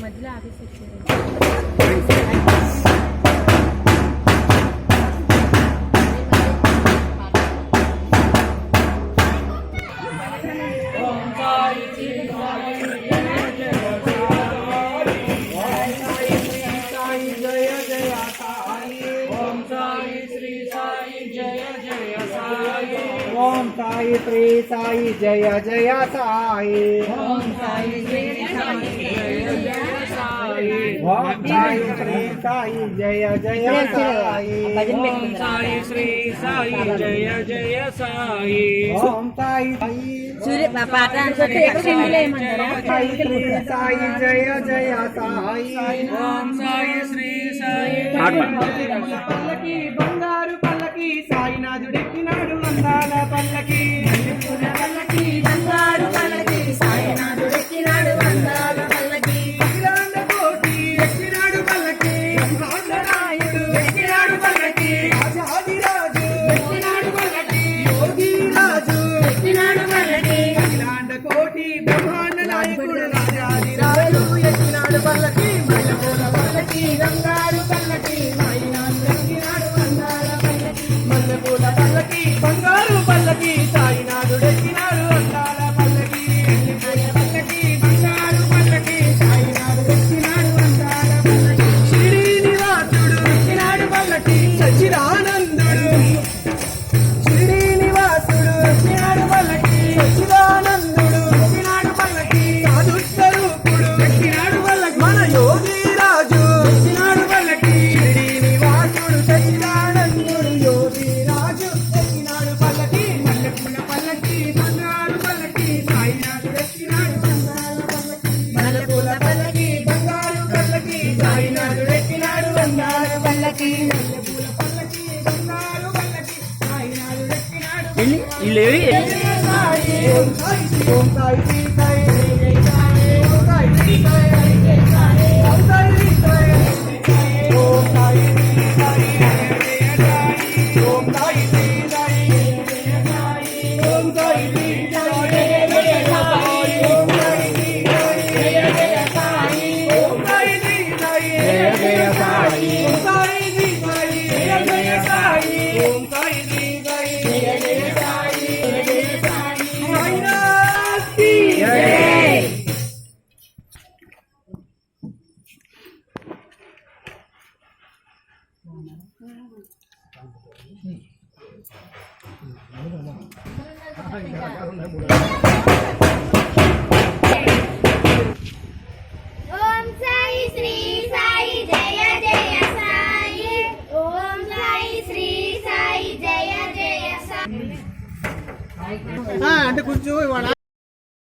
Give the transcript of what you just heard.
మధ్యలో ఆఫీస్ వచ్చారు. ओम साई श्री साई जय जय साई। ओम साई श्री साई जय जय साई। ओम साई श्री साई जय जय साई। ओम साई श्री साई जय जय साई। ओम साई सूर्य पाठन करते एक सिंगल मंत्र साई श्री साई जय जय साई। ओम साई श्री साई पल्लकी बंगारू पल्लकी साईनाथुडెక్కినాడు అందాల పల్లకి। పల్లకి బంగారు పల్లకి సాయినాథుడెక్కినాడు అందాల పల్లకి। అఖిలాండ కోటి ఎక్కినాడు పల్లకి బ్రహ్మాండనాయుడు ఎక్కినాడు పల్లకి। రాజాదిరాజు ఎక్కినాడు పల్లకి యోగి రాజు ఎక్కినాడు పల్లకి। అఖిలాండ కోటి బ్రహ్మాండ నాయకుడు రాజాదిరాజు ఎక్కినాడు పల్లకి। మైలపూల పల్లకి బంగారు పల్లకి సాయినాథుడెక్కినాడు అందాల పల్లకి। మల్లెపూల పల్లకి బంగారు పల్లకి సాయినాథుడెక్కినాడు అందాల పల్లకి। పల్లకి బంగారు పల్లకి సాయినాథుడెక్కినాడు అందాల పల్లకి। శ్రీనివాసుడు ఎక్కినాడు పల్లకి సచ్చిదానందుడు। శ్రీనివాసుడు ఎక్కినాడు పల్లకి సచ్చిదానందుడు ఎక్కినాడు పల్లకి। సాధుస్వరూపుడు ఎక్కినాడు పల్లకి మన యోగి రాజు ఎక్కినాడు పల్లకి। శ్రీనివాసుడు సచ్చిదానందుడు యోగి రాజు ఎక్కినాడు పల్లకి। మల్లెపూల పల్లకి బంగారు పల్లకి సాయినాథుడెక్కినాడు అందాల పల్లకి। మల్లెపూల పల్లకి బంగారు పల్లకి సాయినాథుడెక్కినాడు అందాల పల్లకి। మల్లెపూల పల్లకి బంగారు పల్లకి సాయినాథుడెక్కినాడు సాయి। ఓం సాయి ఓం సాయి శ్రీ సాయి జై సాయి। ఓం సాయి శ్రీ సాయి జై సాయి। ఓం సాయి శ్రీ సాయి జై సాయి। ఓం సాయి శ్రీ సాయి జయ సాయి। ఓం సాయి శ్రీ సాయి జయ సాయి। ఓం సాయి శ్రీ సాయి జయ సాయి। ఓం సాయి శ్రీ సాయి జయ సాయి। ఓం సాయి శ్రీ సాయి జయ సాయి। ఓం సాయి శ్రీ సాయి జయ సాయి। ఓం సాయి శ్రీ సాయి జయ సాయి। సాయినాథ్ की जय। ओम साई श्री साई जय जय साई। ओम साई श्री साई जय जय साई। అంటే కొంచెం ఇవాళ